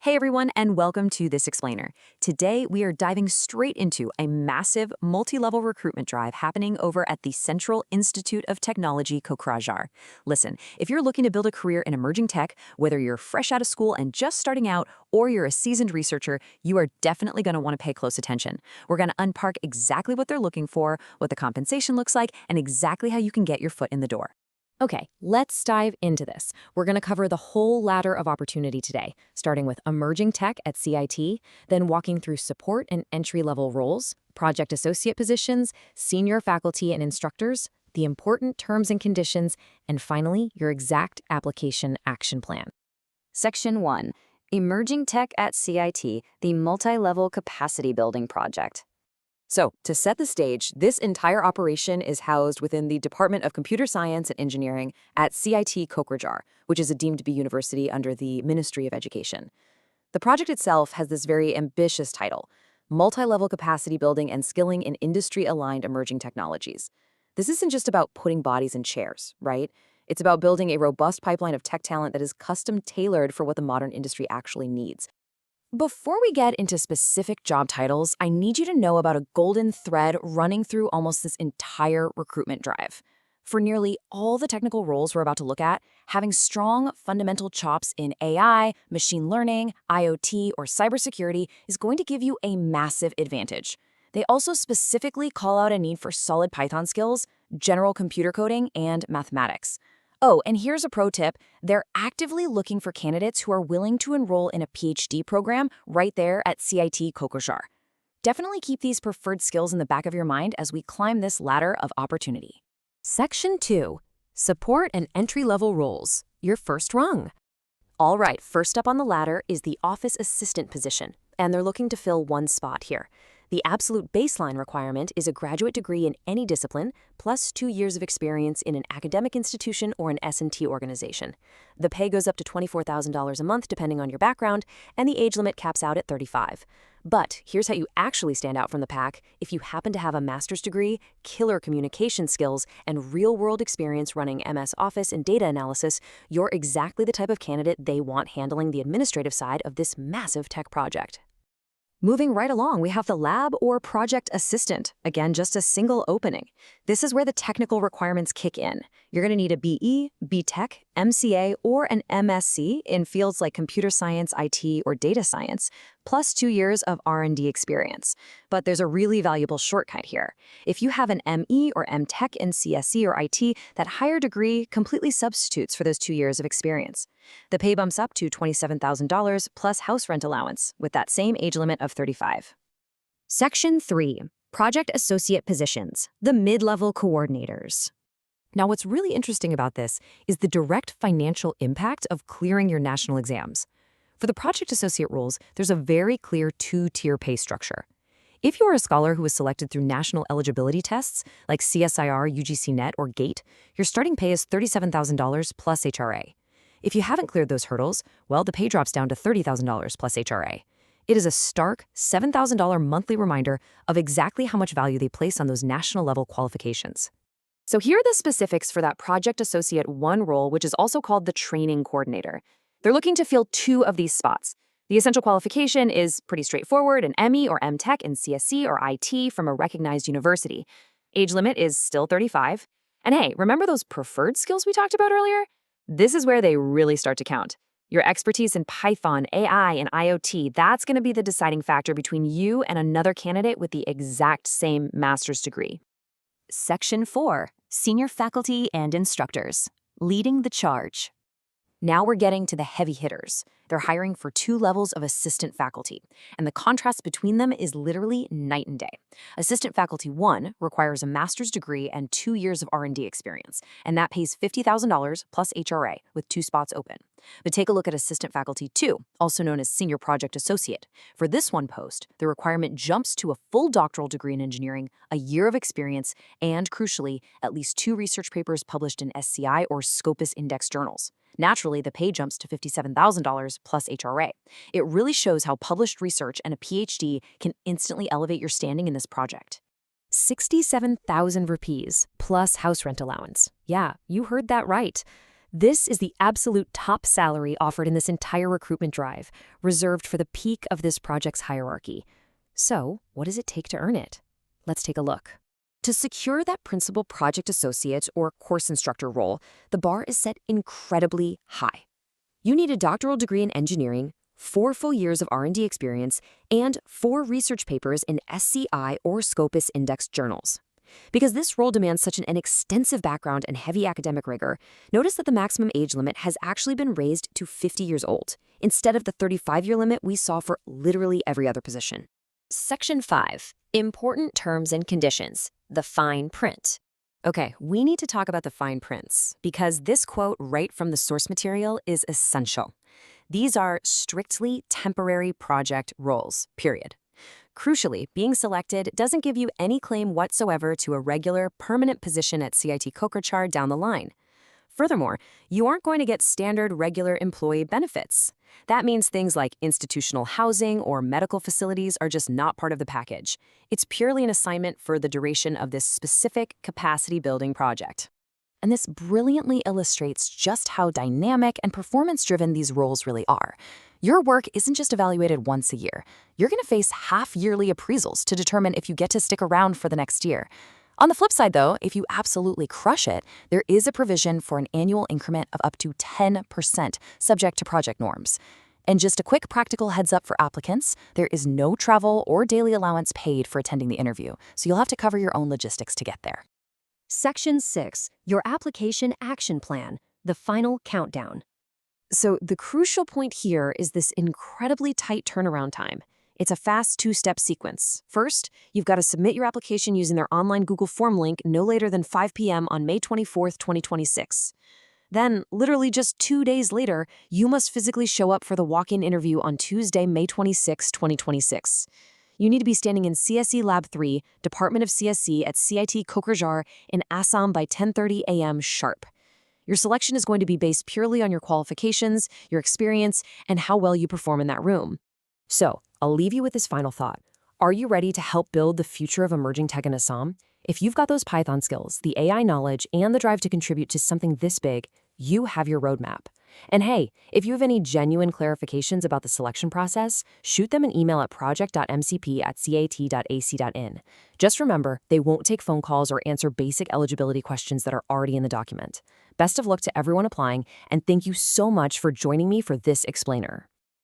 Hey everyone, and welcome to This Explainer. Today, we are diving straight into a massive multi-level recruitment drive happening over at the Central Institute of Technology, Kokrajhar. Listen, if you're looking to build a career in emerging tech, whether you're fresh out of school and just starting out, or you're a seasoned researcher, you are definitely going to want to pay close attention. We're going to unpack exactly what they're looking for, what the compensation looks like, and exactly how you can get your foot in the door. Okay, let's dive into this. We're going to cover the whole ladder of opportunity today, starting with emerging tech at CIT, then walking through support and entry-level roles, project associate positions, senior faculty and instructors, the important terms and conditions, and finally, your exact application action plan. Section 1. Emerging Tech at CIT, the Multi-Level Capacity Building Project. So, to set the stage, this entire operation is housed within the Department of Computer Science and Engineering at CIT Kokrajhar, which is a deemed-to-be university under the Ministry of Education. The project itself has this very ambitious title, Multi-Level Capacity Building and Skilling in Industry-Aligned Emerging Technologies. This isn't just about putting bodies in chairs, right? It's about building a robust pipeline of tech talent that is custom-tailored for what the modern industry actually needs. Before we get into specific job titles, I need you to know about a golden thread running through almost this entire recruitment drive. For nearly all the technical roles we're about to look at, having strong fundamental chops in AI, machine learning, IoT, or cybersecurity is going to give you a massive advantage. They also specifically call out a need for solid Python skills, general computer coding, and mathematics. Oh, and here's a pro tip. They're actively looking for candidates who are willing to enroll in a PhD program right there at CIT Kokrajhar. Definitely keep these preferred skills in the back of your mind as we climb this ladder of opportunity. Section 2. Support and entry-level roles, your first rung. All right, first up on the ladder is the office assistant position, and they're looking to fill one spot here. The absolute baseline requirement is a graduate degree in any discipline, plus 2 years of experience in an academic institution or an S&T organization. The pay goes up to $24,000 a month depending on your background, and the age limit caps out at 35. But here's how you actually stand out from the pack. If you happen to have a master's degree, killer communication skills, and real-world experience running MS Office and data analysis, you're exactly the type of candidate they want handling the administrative side of this massive tech project. Moving right along, we have the lab or project assistant. Again, just a single opening. This is where the technical requirements kick in. You're going to need a BE, BTech, MCA, or an MSc in fields like computer science, IT, or data science, plus 2 years of R&D experience. But there's a really valuable shortcut here. If you have an ME or MTech in CSE or IT, that higher degree completely substitutes for those 2 years of experience. The pay bumps up to $27,000 plus house rent allowance, with that same age limit of 35. Section 3. Project associate positions, the mid-level coordinators. Now, what's really interesting about this is the direct financial impact of clearing your national exams. For the project associate roles, there's a very clear 2-tier pay structure. If you're a scholar who is selected through national eligibility tests like CSIR, UGC-Net, or GATE, your starting pay is $37,000 plus HRA. If you haven't cleared those hurdles, well, the pay drops down to $30,000 plus HRA. It is a stark $7,000 monthly reminder of exactly how much value they place on those national-level qualifications. So here are the specifics for that Project Associate 1 role, which is also called the Training Coordinator. They're looking to fill 2 of these spots. The essential qualification is pretty straightforward, an ME or MTech in CSE or IT from a recognized university. Age limit is still 35. And hey, remember those preferred skills we talked about earlier? This is where they really start to count. Your expertise in Python, AI, and IoT, that's going to be the deciding factor between you and another candidate with the exact same master's degree. Section 4. Senior faculty and instructors. Leading the charge. Now we're getting to the heavy hitters. They're hiring for 2 levels of assistant faculty, and the contrast between them is literally night and day. Assistant faculty 1 requires a master's degree and 2 years of R&D experience, and that pays $50,000 plus HRA with 2 spots open. But take a look at assistant faculty 2, also known as senior project associate. For this one post, the requirement jumps to a full doctoral degree in engineering, a year of experience, and crucially, at least 2 research papers published in SCI or Scopus Index journals. Naturally, the pay jumps to $57,000 plus HRA. It really shows how published research and a PhD can instantly elevate your standing in this project. 67,000 rupees plus house rent allowance. Yeah, you heard that right. This is the absolute top salary offered in this entire recruitment drive, reserved for the peak of this project's hierarchy. So, what does it take to earn it? Let's take a look. To secure that principal project associate or course instructor role, the bar is set incredibly high. You need a doctoral degree in engineering, 4 full years of R&D experience, and 4 research papers in SCI or Scopus indexed journals. Because this role demands such an extensive background and heavy academic rigor, notice that the maximum age limit has actually been raised to 50 years old, instead of the 35-year limit we saw for literally every other position. Section 5. Important terms and conditions. The fine print. Okay, we need to talk about the fine prints, because this quote right from the source material is essential. These are strictly temporary project roles, period. Crucially, being selected doesn't give you any claim whatsoever to a regular, permanent position at CIT Kokrajhar down the line. Furthermore, you aren't going to get standard regular employee benefits. That means things like institutional housing or medical facilities are just not part of the package. It's purely an assignment for the duration of this specific capacity building project. And this brilliantly illustrates just how dynamic and performance-driven these roles really are. Your work isn't just evaluated once a year. You're going to face half-yearly appraisals to determine if you get to stick around for the next year. On the flip side, though, if you absolutely crush it, there is a provision for an annual increment of up to 10%, subject to project norms. And just a quick practical heads up for applicants, there is no travel or daily allowance paid for attending the interview, so you'll have to cover your own logistics to get there. Section 6. Your application action plan. The final countdown. So the crucial point here is this incredibly tight turnaround time. It's a fast 2-step sequence. First, you've got to submit your application using their online Google Form link no later than 5 p.m. on May 24, 2026. Then, literally just 2 days later, you must physically show up for the walk-in interview on Tuesday, May 26, 2026. You need to be standing in CSE Lab 3, Department of CSE at CIT Kokrajhar in Assam by 10:30 a.m. sharp. Your selection is going to be based purely on your qualifications, your experience, and how well you perform in that room. So, I'll leave you with this final thought. Are you ready to help build the future of emerging tech in Assam? If you've got those Python skills, the AI knowledge, and the drive to contribute to something this big, you have your roadmap. And hey, if you have any genuine clarifications about the selection process, shoot them an email at project.mcp@cat.ac.in. Just remember, they won't take phone calls or answer basic eligibility questions that are already in the document. Best of luck to everyone applying, and thank you so much for joining me for this explainer.